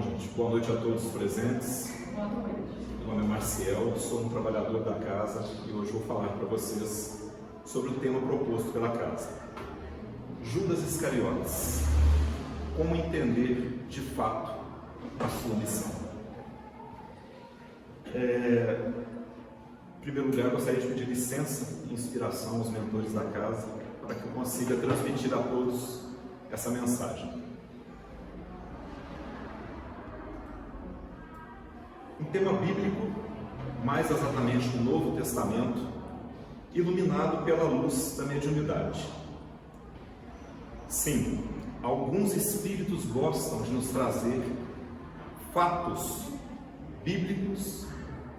Bom, gente, boa noite a todos os presentes. Boa noite. Meu nome é Marciel, sou um trabalhador da casa e hoje vou falar para vocês sobre o tema proposto pela casa. Judas Iscariotes. Como entender de fato a sua missão? Em primeiro lugar, gostaria de pedir licença e inspiração aos mentores da casa para que eu consiga transmitir a todos essa mensagem. Um tema bíblico, mais exatamente do Novo Testamento, iluminado pela luz da mediunidade. Sim, alguns espíritos gostam de nos trazer fatos bíblicos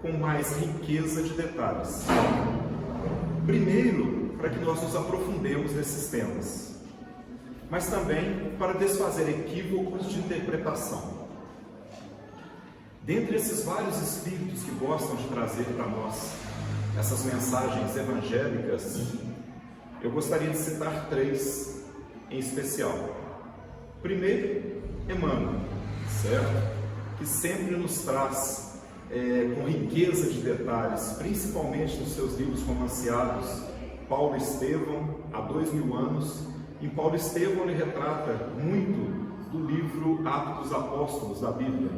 com mais riqueza de detalhes. Primeiro, para que nós nos aprofundemos nesses temas, mas também para desfazer equívocos de interpretação. Dentre esses vários espíritos que gostam de trazer para nós essas mensagens evangélicas, eu gostaria de citar três em especial. Primeiro, Emmanuel, certo? Que sempre nos traz com riqueza de detalhes, principalmente nos seus livros romanceados, Paulo Estevão, há 2000 anos. Em Paulo Estevão ele retrata muito do livro Atos dos Apóstolos da Bíblia.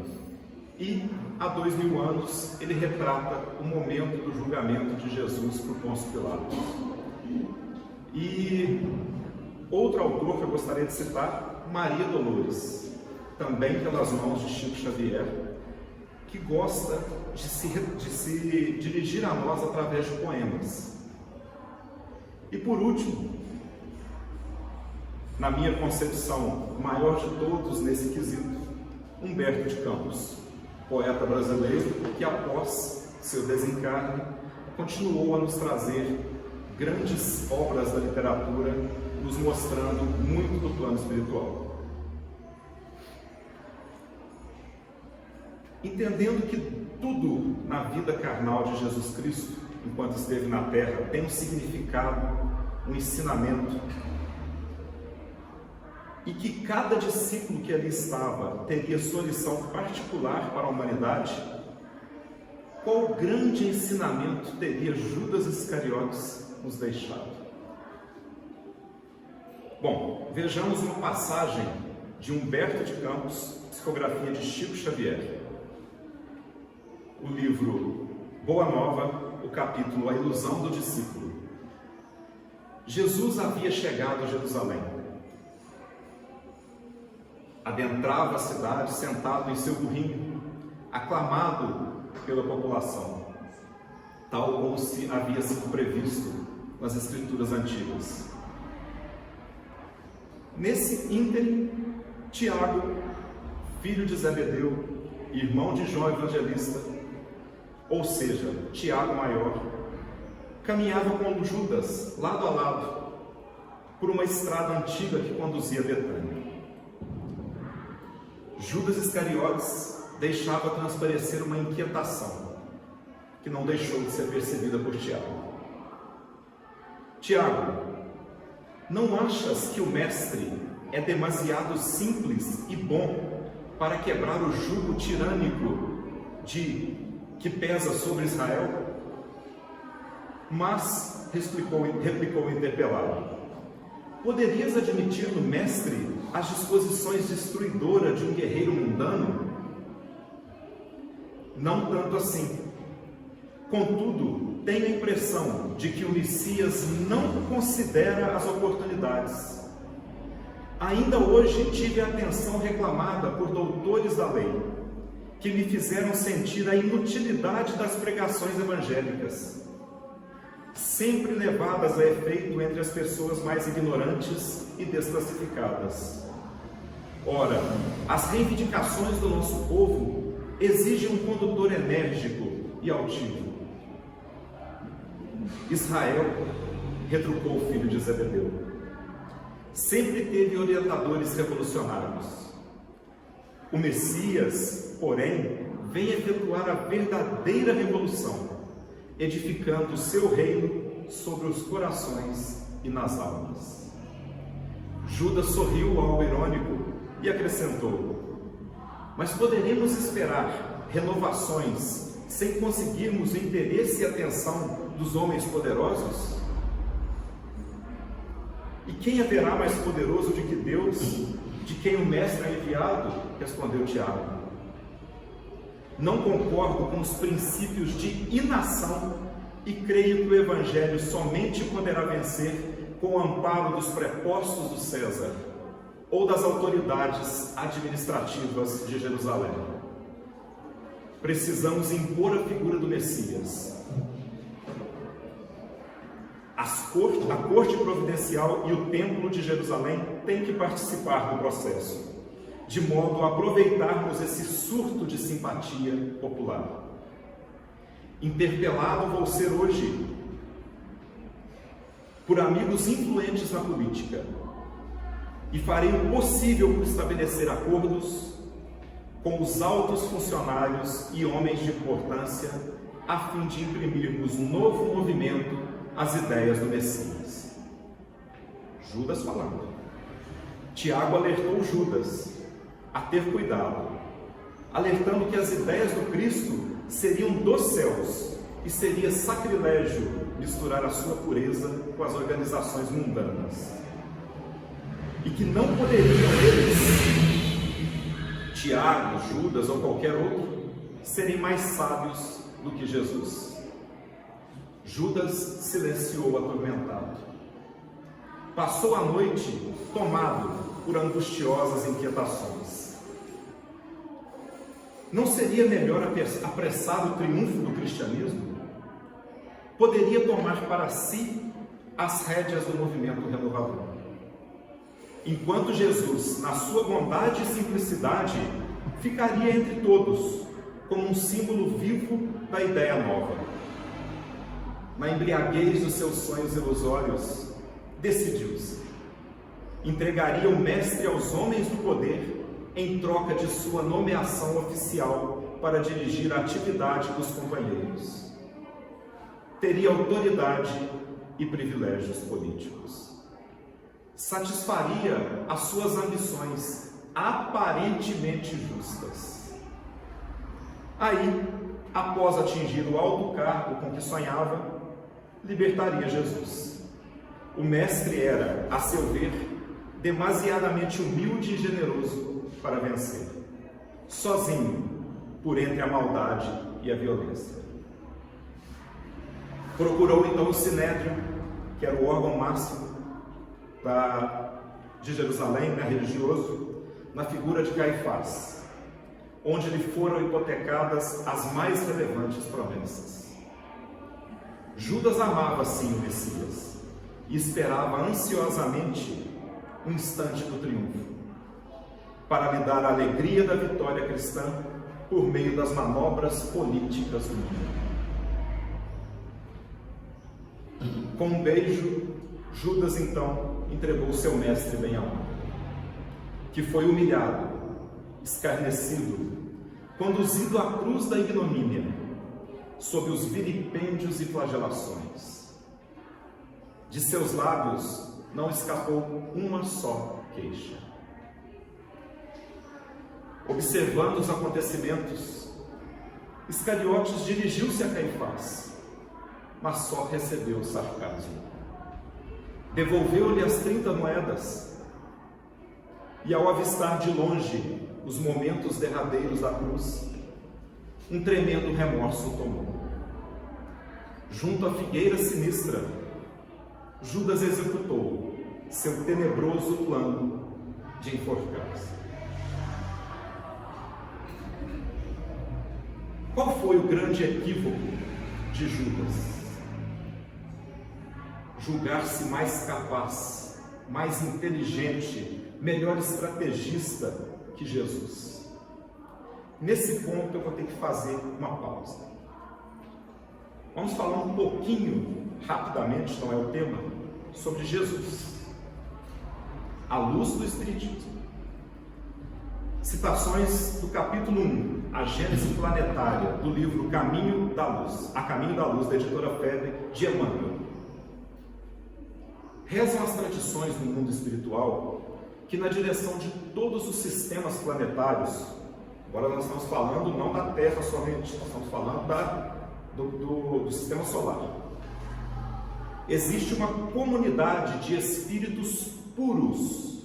E há 2000 anos ele retrata o momento do julgamento de Jesus por Pôncio Pilatos. E outro autor que eu gostaria de citar, Maria Dolores, também pelas mãos de Chico Xavier, que gosta de se dirigir a nós através de poemas. E por último, na minha concepção, o maior de todos nesse quesito, Humberto de Campos, poeta brasileiro que após seu desencarne continuou a nos trazer grandes obras da literatura, nos mostrando muito do plano espiritual. Entendendo que tudo na vida carnal de Jesus Cristo, enquanto esteve na Terra, tem um significado, um ensinamento, e que cada discípulo que ali estava teria sua lição particular para a humanidade, qual grande ensinamento teria Judas Iscariotes nos deixado? Bom, vejamos uma passagem de Humberto de Campos, psicografia de Chico Xavier. O livro Boa Nova, o capítulo A Ilusão do Discípulo. Jesus havia chegado a Jerusalém. Adentrava a cidade sentado em seu burrinho, aclamado pela população, tal como se havia sido previsto nas escrituras antigas. Nesse ínterim, Tiago, filho de Zebedeu, irmão de João Evangelista, ou seja, Tiago maior, caminhava com Judas, lado a lado, por uma estrada antiga que conduzia a Betânia. Judas Iscariotes deixava transparecer uma inquietação, que não deixou de ser percebida por Tiago. Tiago, não achas que o Mestre é demasiado simples e bom para quebrar o jugo tirânico que pesa sobre Israel? Mas, replicou o interpelado, poderias admitir no Mestre as disposições destruidoras de um guerreiro mundano? Não tanto assim. Contudo, tenho a impressão de que o Messias não considera as oportunidades. Ainda hoje tive a atenção reclamada por doutores da lei, que me fizeram sentir a inutilidade das pregações evangélicas, sempre levadas a efeito entre as pessoas mais ignorantes e desclassificadas. Ora, as reivindicações do nosso povo exigem um condutor enérgico e altivo. Israel, retrucou o filho de Zebedeu, sempre teve orientadores revolucionários. O Messias, porém, vem efetuar a verdadeira revolução, edificando o seu reino sobre os corações e nas almas. Judas sorriu ao irônico e acrescentou: Mas poderemos esperar renovações sem conseguirmos o interesse e atenção dos homens poderosos? E quem haverá mais poderoso do que Deus, de quem o Mestre é enviado? Respondeu Tiago. Não concordo com os princípios de inação e creio que o Evangelho somente poderá vencer com o amparo dos prepostos do César ou das autoridades administrativas de Jerusalém. Precisamos impor a figura do Messias. A corte providencial e o templo de Jerusalém têm que participar do processo, de modo a aproveitarmos esse surto de simpatia popular. Interpelado vou ser hoje por amigos influentes na política e farei o possível por estabelecer acordos com os altos funcionários e homens de importância a fim de imprimirmos um novo movimento às ideias do Messias. Judas falando. Tiago alertou Judas a ter cuidado, alertando que as ideias do Cristo seriam dos céus e seria sacrilégio misturar a sua pureza com as organizações mundanas. E que não poderiam eles, Tiago, Judas ou qualquer outro, serem mais sábios do que Jesus. Judas silenciou atormentado. Passou a noite tomado por angustiosas inquietações. Não seria melhor apressar o triunfo do cristianismo? Poderia tomar para si as rédeas do movimento renovador. Enquanto Jesus, na sua bondade e simplicidade, ficaria entre todos como um símbolo vivo da ideia nova. Na embriaguez dos seus sonhos ilusórios, decidiu-se. Entregaria o Mestre aos homens do poder em troca de sua nomeação oficial para dirigir a atividade dos companheiros. Teria autoridade e privilégios políticos. Satisfaria as suas ambições aparentemente justas. Aí, após atingir o alto cargo com que sonhava, libertaria Jesus. O Mestre era, a seu ver, demasiadamente humilde e generoso para vencer, sozinho, por entre a maldade e a violência. Procurou então o Sinédrio, que era o órgão máximo de Jerusalém, religioso, na figura de Caifás, onde lhe foram hipotecadas as mais relevantes promessas. Judas amava sim o Messias e esperava ansiosamente o instante do triunfo, para lhe dar a alegria da vitória cristã por meio das manobras políticas do mundo. Com um beijo, Judas então entregou seu mestre bem amado, que foi humilhado, escarnecido, conduzido à cruz da ignomínia, sob os vilipêndios e flagelações. De seus lábios não escapou uma só queixa. Observando os acontecimentos, Iscariotes dirigiu-se a Caifás, mas só recebeu o sarcasmo. Devolveu-lhe as 30 moedas e, ao avistar de longe os momentos derradeiros da cruz, um tremendo remorso o tomou. Junto à figueira sinistra, Judas executou seu tenebroso plano de enforcar-se. Qual foi o grande equívoco de Judas? Julgar-se mais capaz, mais inteligente, melhor estrategista que Jesus. Nesse ponto eu vou ter que fazer uma pausa. Vamos falar um pouquinho, rapidamente, não é o tema, sobre Jesus, à luz do Espiritismo. Citações do capítulo 1, a Gênese Planetária, do livro Caminho da Luz, A Caminho da Luz, da editora Febre, de Emmanuel. Rezam as tradições do mundo espiritual que, na direção de todos os sistemas planetários, Agora nós estamos falando não da Terra somente, nós estamos falando do sistema solar. Existe uma comunidade de espíritos puros,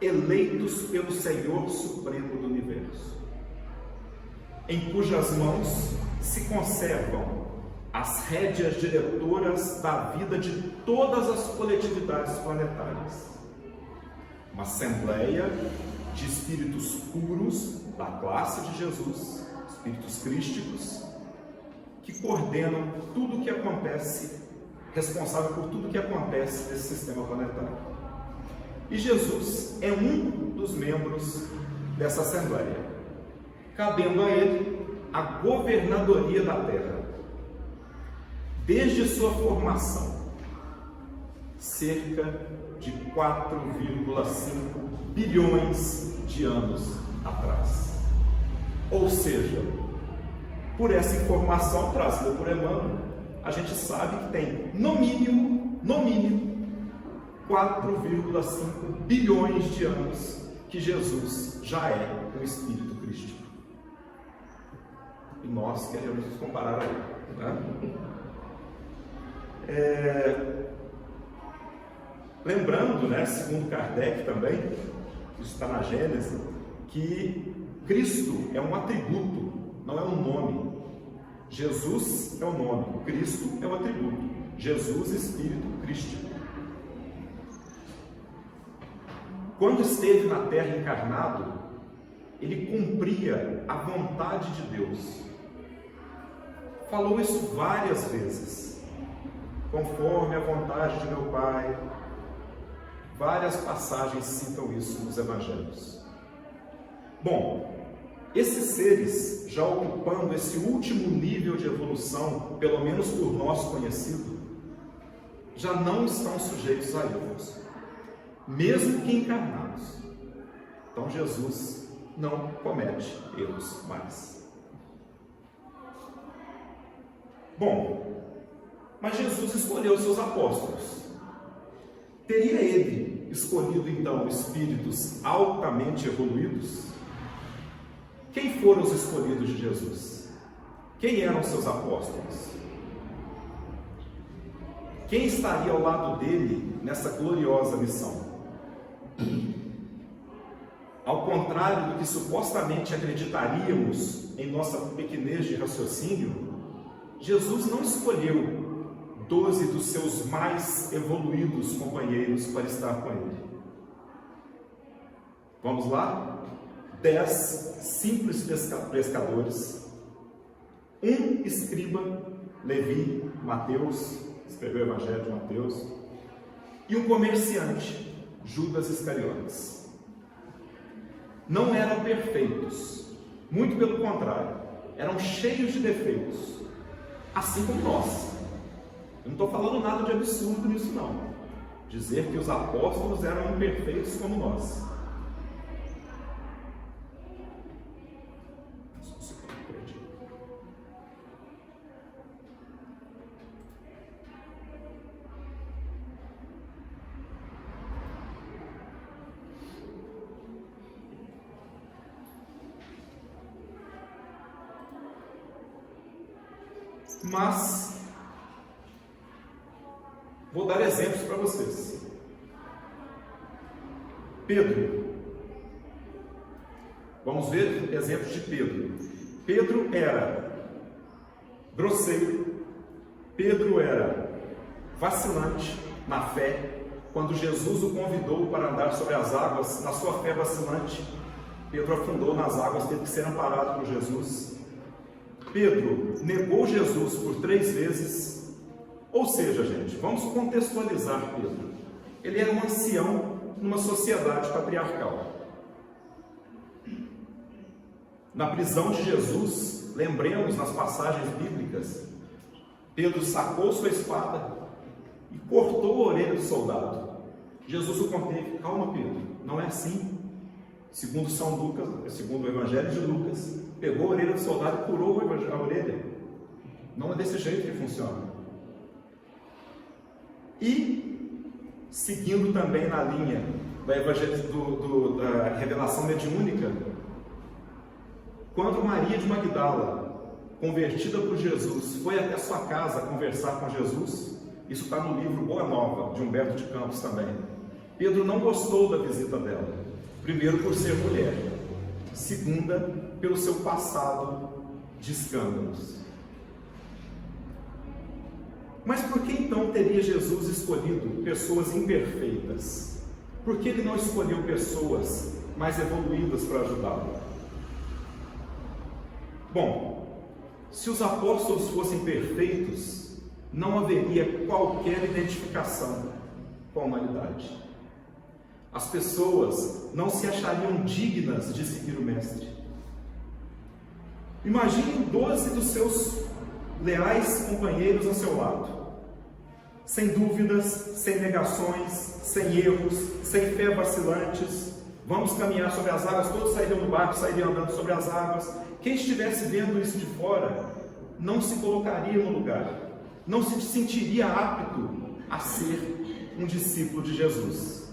eleitos pelo Senhor Supremo do Universo, em cujas mãos se conservam as rédeas diretoras da vida de todas as coletividades planetárias. Uma assembleia de espíritos puros da classe de Jesus, espíritos crísticos, que coordenam tudo o que acontece, responsável por tudo o que acontece nesse sistema planetário. E Jesus é um dos membros dessa assembleia, cabendo a ele a governadoria da Terra. Desde sua formação, cerca de 4,5 bilhões de anos atrás. Ou seja, por essa informação trazida por Emmanuel, a gente sabe que tem, no mínimo, 4,5 bilhões de anos que Jesus já é um Espírito crístico. E nós queremos nos comparar a ele. Né? Lembrando, né, segundo Kardec também, isso está na Gênesis, que Cristo é um atributo, não é um nome. Jesus é o nome, Cristo é o atributo. Jesus, Espírito crístico. Quando esteve na Terra encarnado, ele cumpria a vontade de Deus. Falou isso várias vezes. Conforme a vontade de meu Pai. Várias passagens citam isso nos Evangelhos. Bom, esses seres, já ocupando esse último nível de evolução, pelo menos por nós conhecido, já não estão sujeitos a erros, mesmo que encarnados. Então Jesus não comete erros mais. Bom, mas Jesus escolheu seus apóstolos. Teria ele escolhido então espíritos altamente evoluídos? Quem foram os escolhidos de Jesus? Quem eram seus apóstolos? Quem estaria ao lado dele nessa gloriosa missão? Ao contrário do que supostamente acreditaríamos em nossa pequenez de raciocínio, Jesus não escolheu 12 dos seus mais evoluídos companheiros para estar com ele. Vamos lá? 10 simples pescadores, um escriba, Levi, Mateus, escreveu o Evangelho de Mateus, e um comerciante, Judas Iscariotes. Não eram perfeitos, muito pelo contrário, eram cheios de defeitos, assim como nós. Eu não estou falando nada de absurdo nisso não, dizer que os apóstolos eram imperfeitos como nós. Mas vou dar exemplos para vocês. Pedro. Vamos ver exemplos de Pedro. Pedro era grosseiro. Pedro era vacilante na fé. Quando Jesus o convidou para andar sobre as águas, na sua fé vacilante, Pedro afundou nas águas, teve que ser amparado por Jesus. Pedro negou Jesus por 3 vezes. Ou seja, gente, vamos contextualizar Pedro. Ele era um ancião numa sociedade patriarcal. Na prisão de Jesus, lembremos nas passagens bíblicas, Pedro sacou sua espada e cortou a orelha do soldado. Jesus o conteve: calma, Pedro, não é assim. Segundo São Lucas, segundo o Evangelho de Lucas, pegou a orelha do soldado e curou a orelha. Não é desse jeito que funciona. E, seguindo também na linha da revelação mediúnica, Quando Maria de Magdala, convertida por Jesus, foi até sua casa conversar com Jesus, isso está no livro Boa Nova, de Humberto de Campos também. Pedro não gostou da visita dela, primeiro por ser mulher, segunda pelo seu passado de escândalos. Mas por que então teria Jesus escolhido pessoas imperfeitas? Por que ele não escolheu pessoas mais evoluídas para ajudá-lo? Bom, se os apóstolos fossem perfeitos, não haveria qualquer identificação com a humanidade. As pessoas não se achariam dignas de seguir o Mestre. Imagine 12 dos seus leais companheiros ao seu lado, sem dúvidas, sem negações, sem erros, sem fé vacilantes. Vamos caminhar sobre as águas, todos sairiam do barco, sairiam andando sobre as águas. Quem estivesse vendo isso de fora, não se colocaria no lugar, não se sentiria apto a ser um discípulo de Jesus.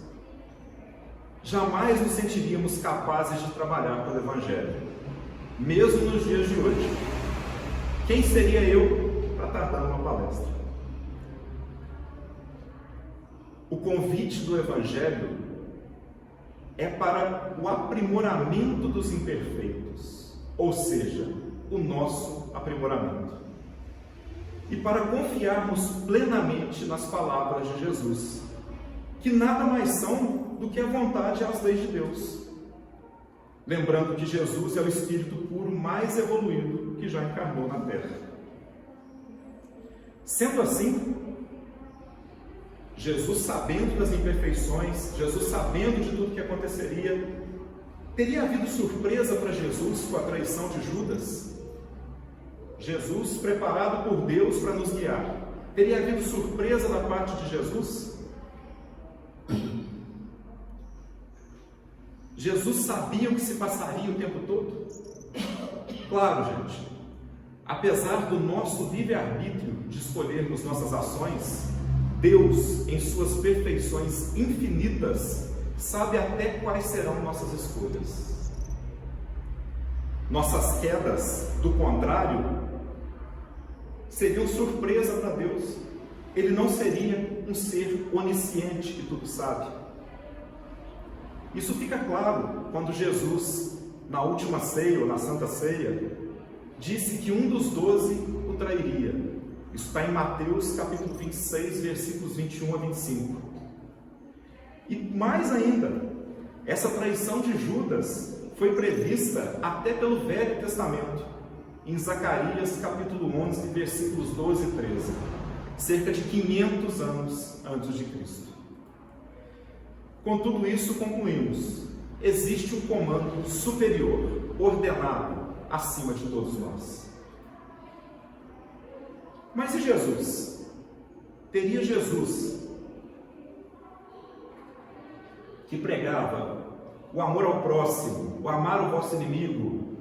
Jamais nos sentiríamos capazes de trabalhar pelo Evangelho, mesmo nos dias de hoje. Quem seria eu para estar dando uma palestra? O convite do Evangelho é para o aprimoramento dos imperfeitos, ou seja, o nosso aprimoramento. E para confiarmos plenamente nas palavras de Jesus, que nada mais são do que a vontade e as leis de Deus. Lembrando que Jesus é o Espírito puro mais evoluído que já encarnou na Terra. Sendo assim, Jesus, sabendo das imperfeições, Jesus sabendo de tudo que aconteceria, teria havido surpresa para Jesus com a traição de Judas? Jesus, preparado por Deus para nos guiar, teria havido surpresa da parte de Jesus? Jesus sabia o que se passaria o tempo todo? Claro, gente, apesar do nosso livre-arbítrio de escolhermos nossas ações, Deus, em suas perfeições infinitas, sabe até quais serão nossas escolhas. Nossas quedas, do contrário, seriam surpresa para Deus. Ele não seria um ser onisciente que tudo sabe. Isso fica claro quando Jesus, na última ceia ou na Santa Ceia, disse que um dos 12 o trairia. Isso está em Mateus capítulo 26, versículos 21 a 25. E mais ainda, essa traição de Judas foi prevista até pelo Velho Testamento, em Zacarias capítulo 11, versículos 12 e 13, cerca de 500 anos antes de Cristo. Com tudo isso, concluímos: existe um comando superior, ordenado, acima de todos nós. Mas e Jesus? Teria Jesus, que pregava o amor ao próximo, o amar o vosso inimigo,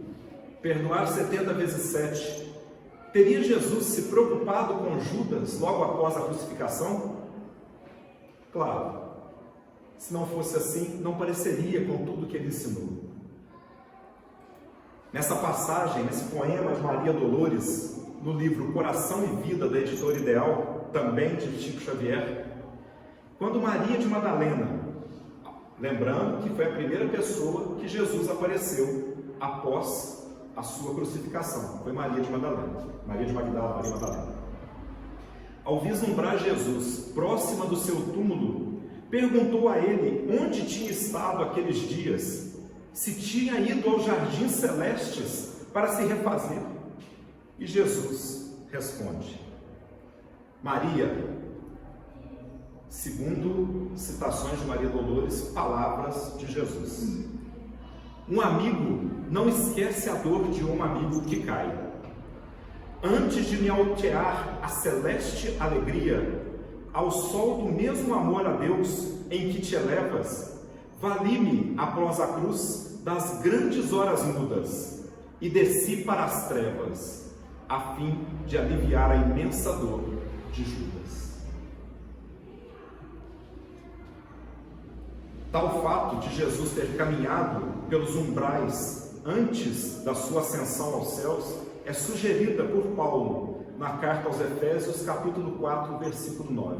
perdoar 70 vezes 7, teria Jesus se preocupado com Judas logo após a crucificação? Claro. Se não fosse assim, não pareceria com tudo que ele ensinou. Nessa passagem, nesse poema de Maria Dolores, no livro Coração e Vida, da editora Ideal, também de Chico Xavier, quando Maria de Madalena, lembrando que foi a primeira pessoa que Jesus apareceu após a sua crucificação, foi Maria de Madalena, Maria de Magdala, Maria Madalena. Ao vislumbrar Jesus próxima do seu túmulo, perguntou a ele onde tinha estado aqueles dias, se tinha ido aos jardins celestes para se refazer. E Jesus responde: Maria, segundo citações de Maria Dolores, palavras de Jesus. Um amigo não esquece a dor de um amigo que cai. Antes de me altear a celeste alegria, ao sol do mesmo amor a Deus em que te elevas, vali-me após a cruz das grandes horas mudas e desci para as trevas, a fim de aliviar a imensa dor de Judas. Tal fato de Jesus ter caminhado pelos umbrais antes da sua ascensão aos céus é sugerida por Paulo na carta aos Efésios, capítulo 4, versículo 9.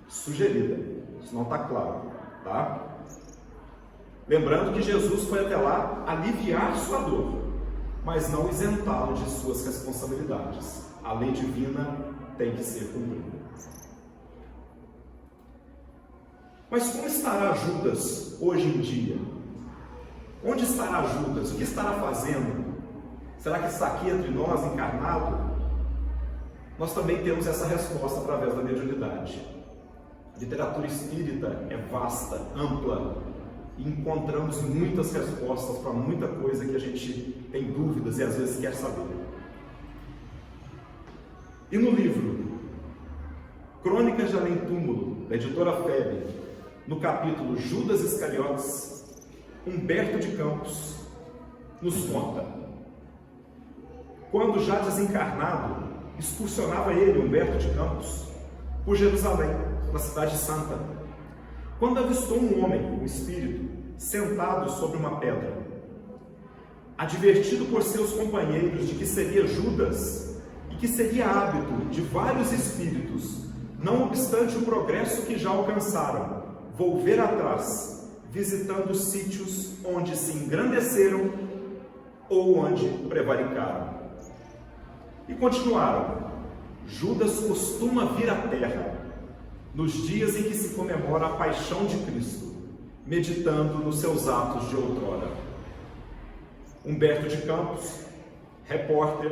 Sugerida, isso não está claro, tá? Lembrando que Jesus foi até lá aliviar sua dor, mas não isentá-lo de suas responsabilidades. A lei divina tem que ser cumprida. Mas como estará Judas hoje em dia? Onde estará Judas? O que estará fazendo? Será que está aqui entre nós, encarnado? Nós também temos essa resposta através da mediunidade. A literatura espírita é vasta, ampla, e encontramos muitas respostas para muita coisa que a gente tem dúvidas e às vezes quer saber. E no livro Crônicas de Além Túmulo, da editora Febe, no capítulo Judas Iscariotes, Humberto de Campos nos conta: quando já desencarnado, excursionava ele, Humberto de Campos, por Jerusalém, na cidade santa, quando avistou um homem, um espírito, sentado sobre uma pedra. Advertido por seus companheiros de que seria Judas e que seria hábito de vários espíritos, não obstante o progresso que já alcançaram, volver atrás, visitando sítios onde se engrandeceram ou onde prevaricaram. E continuaram: Judas costuma vir à terra nos dias em que se comemora a paixão de Cristo, meditando nos seus atos de outrora. Humberto de Campos, repórter,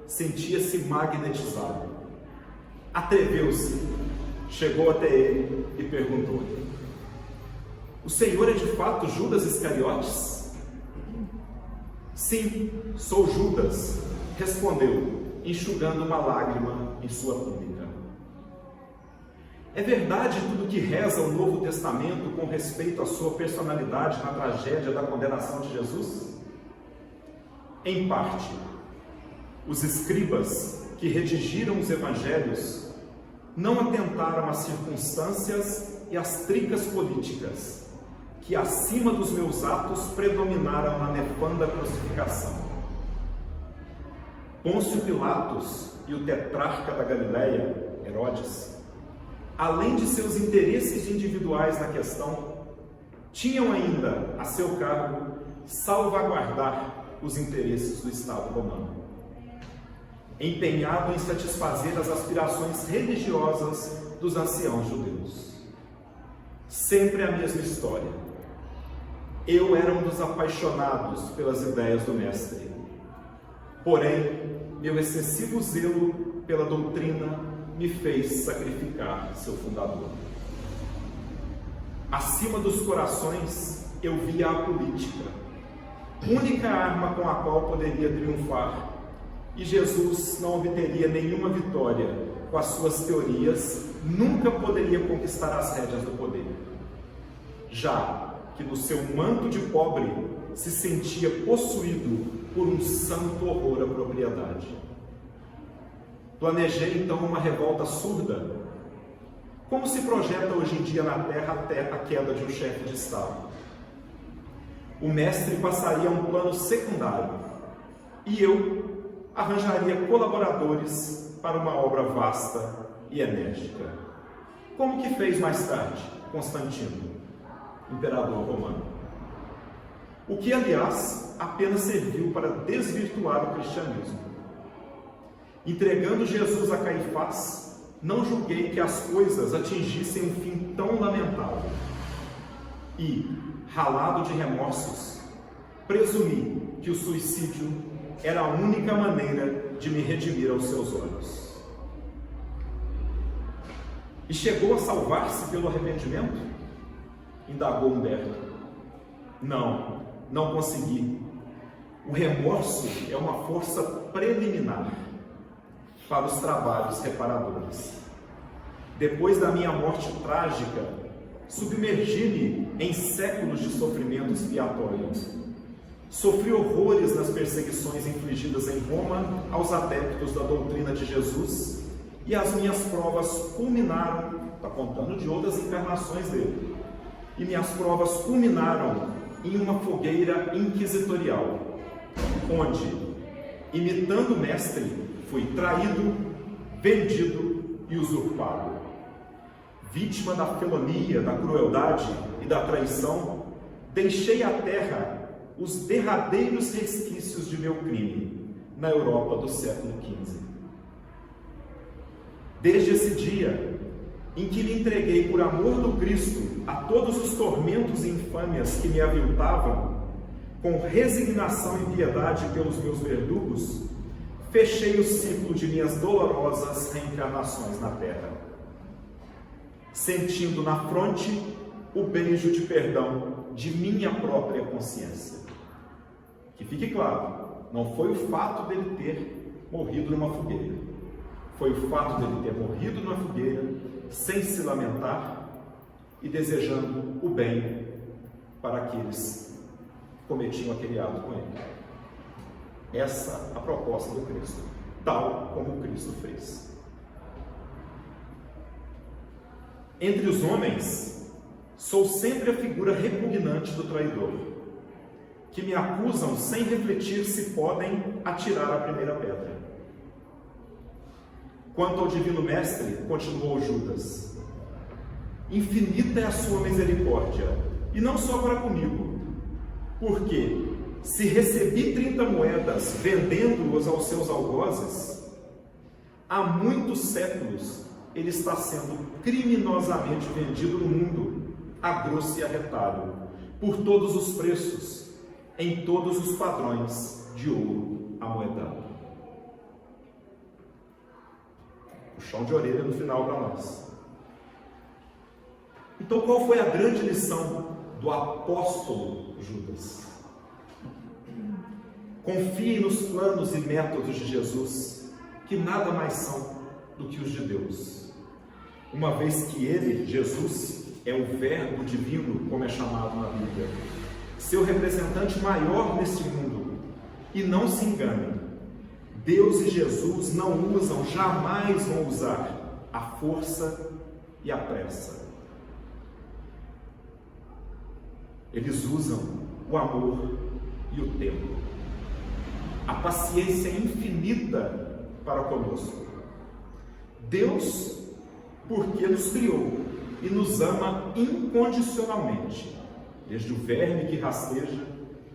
sentia-se magnetizado. Atreveu-se, chegou até ele e perguntou-lhe: o senhor é de fato Judas Iscariotes? Sim, sou Judas, respondeu, enxugando uma lágrima em sua túnica. É verdade tudo que reza o Novo Testamento com respeito à sua personalidade na tragédia da condenação de Jesus? Em parte. Os escribas que redigiram os evangelhos não atentaram às circunstâncias e às tricas políticas que acima dos meus atos predominaram na nefanda crucificação. Pôncio Pilatos e o tetrarca da Galileia, Herodes, além de seus interesses individuais na questão, tinham ainda a seu cargo salvaguardar os interesses do Estado romano, empenhado em satisfazer as aspirações religiosas dos anciãos judeus. Sempre a mesma história. Eu era um dos apaixonados pelas ideias do Mestre. Porém, meu excessivo zelo pela doutrina me fez sacrificar seu fundador. Acima dos corações, eu via a política, única arma com a qual poderia triunfar, e Jesus não obteria nenhuma vitória com as suas teorias, nunca poderia conquistar as rédeas do poder, já que no seu manto de pobre se sentia possuído por um santo horror à propriedade. Planejei então uma revolta surda. Como se projeta hoje em dia na Terra a queda de um chefe de Estado? O mestre passaria a um plano secundário e eu arranjaria colaboradores para uma obra vasta e enérgica, como que fez mais tarde Constantino, imperador romano. O que, aliás, apenas serviu para desvirtuar o cristianismo. Entregando Jesus a Caifás, não julguei que as coisas atingissem um fim tão lamentável. E, ralado de remorsos, presumi que o suicídio era a única maneira de me redimir aos seus olhos. E chegou a salvar-se pelo arrependimento? Indagou Humberto. Não consegui. O remorso é uma força preliminar para os trabalhos reparadores. Depois da minha morte trágica, submergi-me em séculos de sofrimento expiatório. Sofri horrores nas perseguições infligidas em Roma aos adeptos da doutrina de Jesus, e as minhas provas culminaram, está contando de outras encarnações dele, e minhas provas culminaram em uma fogueira inquisitorial, onde, imitando o mestre, fui traído, vendido e usurpado. Vítima da felonia, da crueldade e da traição, deixei à terra os derradeiros resquícios de meu crime na Europa do século XV. Desde esse dia em que me entreguei por amor do Cristo a todos os tormentos e infâmias que me aviltavam, com resignação e piedade pelos meus verdugos, fechei o ciclo de minhas dolorosas reencarnações na terra, sentindo na fronte o beijo de perdão de minha própria consciência. Que fique claro, não foi o fato dele ter morrido numa fogueira, foi o fato dele ter morrido numa fogueira, sem se lamentar e desejando o bem para aqueles que cometiam aquele ato com ele. Essa é a proposta do Cristo, tal como o Cristo fez. Entre os homens, sou sempre a figura repugnante do traidor, que me acusam sem refletir se podem atirar a primeira pedra. Quanto ao Divino Mestre, continuou Judas, infinita é a sua misericórdia, e não só para comigo, porque se recebi 30 moedas vendendo-os aos seus algozes, há muitos séculos ele está sendo criminosamente vendido no mundo, a grosso e a retalho, por todos os preços, em todos os padrões de ouro amoedado. Puxão de orelha no final para nós. Então, qual foi a grande lição do apóstolo Judas? Confie nos planos e métodos de Jesus, que nada mais são do que os de Deus. Uma vez que ele, Jesus, é o Verbo divino, como é chamado na Bíblia, seu representante maior neste mundo. E não se engane, Deus e Jesus não usam, jamais vão usar a força e a pressa. Eles usam o amor e o tempo, a paciência infinita para conosco. Deus, porque nos criou e nos ama incondicionalmente, desde o verme que rasteja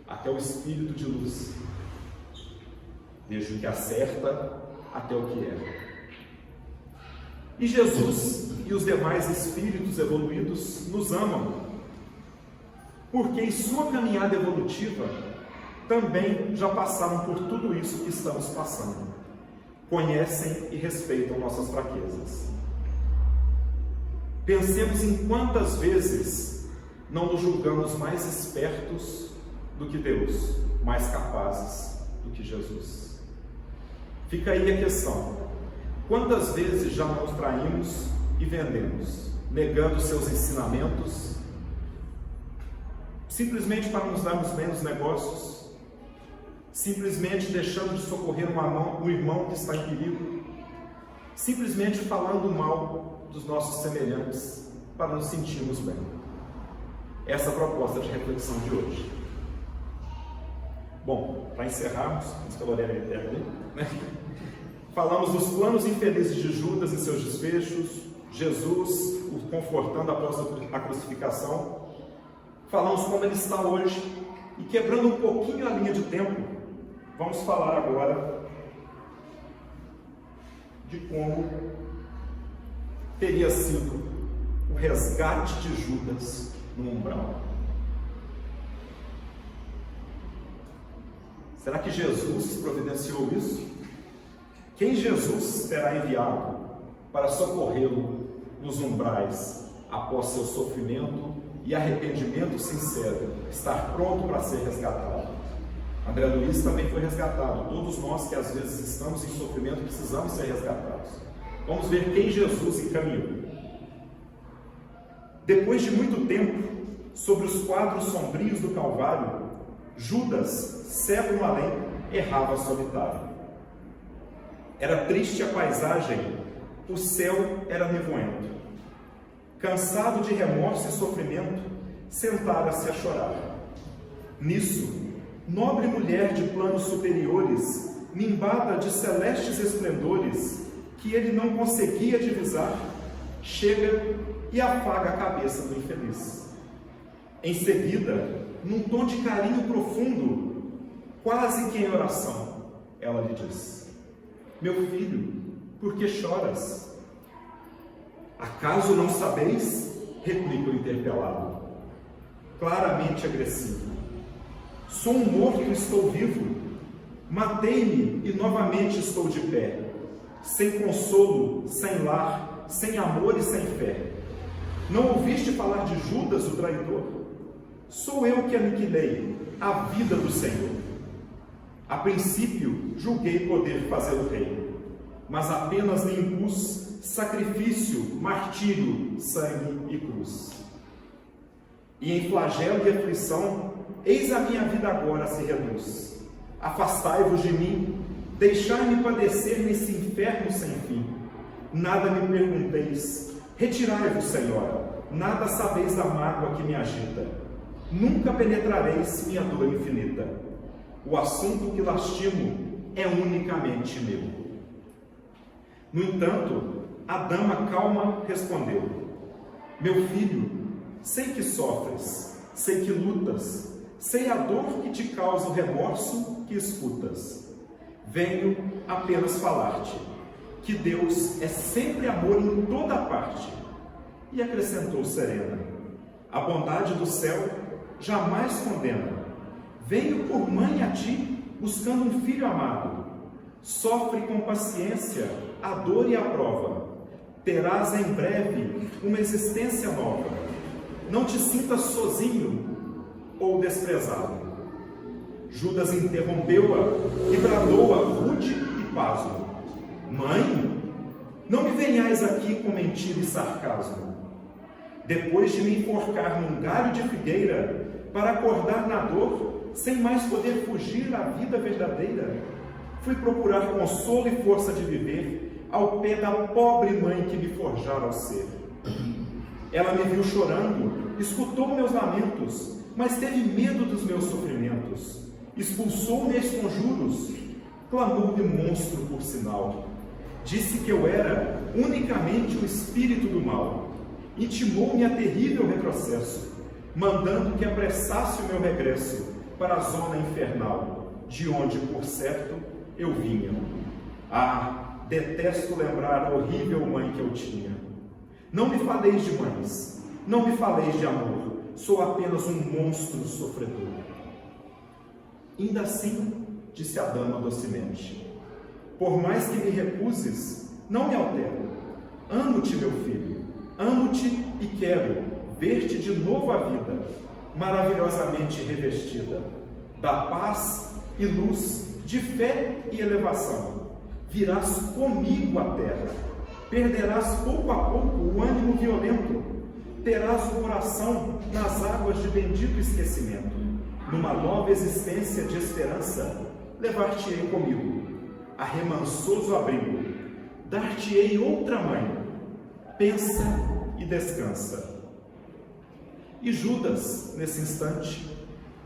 até o espírito de luz, desde o que acerta até o que erra. E Jesus e os demais espíritos evoluídos nos amam, porque em sua caminhada evolutiva também já passaram por tudo isso que estamos passando, conhecem e respeitam nossas fraquezas. Pensemos em quantas vezes não nos julgamos mais espertos do que Deus, mais capazes do que Jesus. Fica aí a questão: quantas vezes já nos traímos e vendemos, negando seus ensinamentos, simplesmente para nos darmos bem nos negócios, simplesmente deixando de socorrer um irmão que está em perigo, simplesmente falando mal dos nossos semelhantes para nos sentirmos bem? Essa é a proposta de reflexão de hoje. Bom, para encerrarmos, falamos dos planos infelizes de Judas e seus desfechos, Jesus o confortando após a crucificação. Falamos como ele está hoje e, quebrando um pouquinho a linha de tempo, vamos falar agora de como teria sido o resgate de Judas no umbral. Será que Jesus providenciou isso? Quem Jesus será enviado para socorrê-lo nos umbrais após seu sofrimento e arrependimento sincero, estar pronto para ser resgatado? André Luiz também foi resgatado. Todos nós que às vezes estamos em sofrimento precisamos ser resgatados. Vamos ver quem Jesus encaminhou. Depois de muito tempo, sobre os quadros sombrios do Calvário, Judas, cego no além, errava solitário. Era triste a paisagem, o céu era nevoento. Cansado de remorso e sofrimento, sentara-se a chorar. Nisso, nobre mulher de planos superiores, nimbada de celestes esplendores, que ele não conseguia divisar, chega e afaga a cabeça do infeliz. Em seguida, num tom de carinho profundo, quase que em oração, ela lhe diz: meu filho, por que choras? Acaso não sabeis? Replica o interpelado, claramente agressivo. Sou um morto e estou vivo. Matei-me e novamente estou de pé, sem consolo, sem lar, sem amor e sem fé. Não ouviste falar de Judas, o traidor? Sou eu que aniquilei a vida do Senhor. A princípio, julguei poder fazê-lo rei, mas apenas lhe impus sacrifício, martírio, sangue e cruz. E em flagelo e aflição, eis a minha vida agora se reduz. Afastai-vos de mim, deixai-me padecer nesse inferno sem fim. Nada me pergunteis, retirai-vos, Senhora, nada sabeis da mágoa que me agita. Nunca penetrareis minha dor infinita. O assunto que lastimo é unicamente meu. No entanto, a dama calma respondeu: meu filho, sei que sofres, sei que lutas, sei a dor que te causa o remorso que escutas. Venho apenas falar-te que Deus é sempre amor em toda parte. E acrescentou serena: a bondade do céu jamais condena. Venho por mãe a ti, buscando um filho amado. Sofre com paciência a dor e a prova. Terás em breve uma existência nova. Não te sintas sozinho ou desprezado. Judas interrompeu-a e bradou-a rude e pasmo: mãe, não me venhais aqui com mentira e sarcasmo. Depois de me enforcar num galho de figueira, para acordar na dor, sem mais poder fugir à vida verdadeira, fui procurar consolo e força de viver ao pé da pobre mãe que me forjara ao ser. Ela me viu chorando, escutou meus lamentos, mas teve medo dos meus sofrimentos. Expulsou meus conjuros, clamou-me monstro por sinal. Disse que eu era unicamente o espírito do mal. Intimou-me a terrível retrocesso, mandando que apressasse o meu regresso para a zona infernal, de onde, por certo, eu vinha. Ah, detesto lembrar a horrível mãe que eu tinha. Não me faleis de mães, não me faleis de amor, sou apenas um monstro sofredor. Ainda assim, disse a dama docemente, por mais que me recuses, não me altero. Amo-te, meu filho, amo-te e quero ver-te de novo à vida, maravilhosamente revestida da paz e luz, de fé e elevação. Virás comigo à terra, perderás pouco a pouco o ânimo violento, terás o coração nas águas de bendito esquecimento. Numa nova existência de esperança, levar-te-ei comigo a remansoso abrigo, dar-te-ei outra mãe, pensa e descansa. E Judas, nesse instante,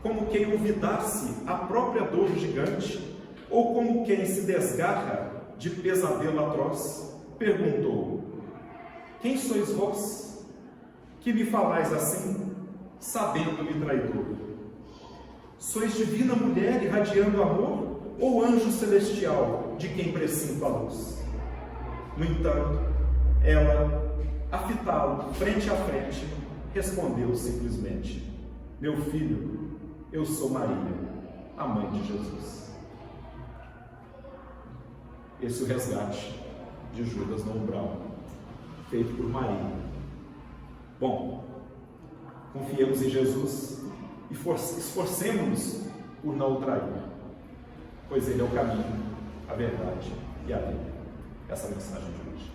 como quem olvidasse a própria dor gigante, ou como quem se desgarra de pesadelo atroz, perguntou: quem sois vós, que me falais assim, sabendo-me traidor? Sois divina mulher irradiando amor, ou anjo celestial de quem presinto a luz? No entanto, ela, a fitá-lo frente a frente, respondeu simplesmente: meu filho, eu sou Maria, a mãe de Jesus. Esse é o resgate de Judas no umbral, feito por Maria. Bom, confiemos em Jesus e esforcemos-nos por não o trair, pois Ele é o caminho, a verdade e a vida. Essa é a mensagem de hoje.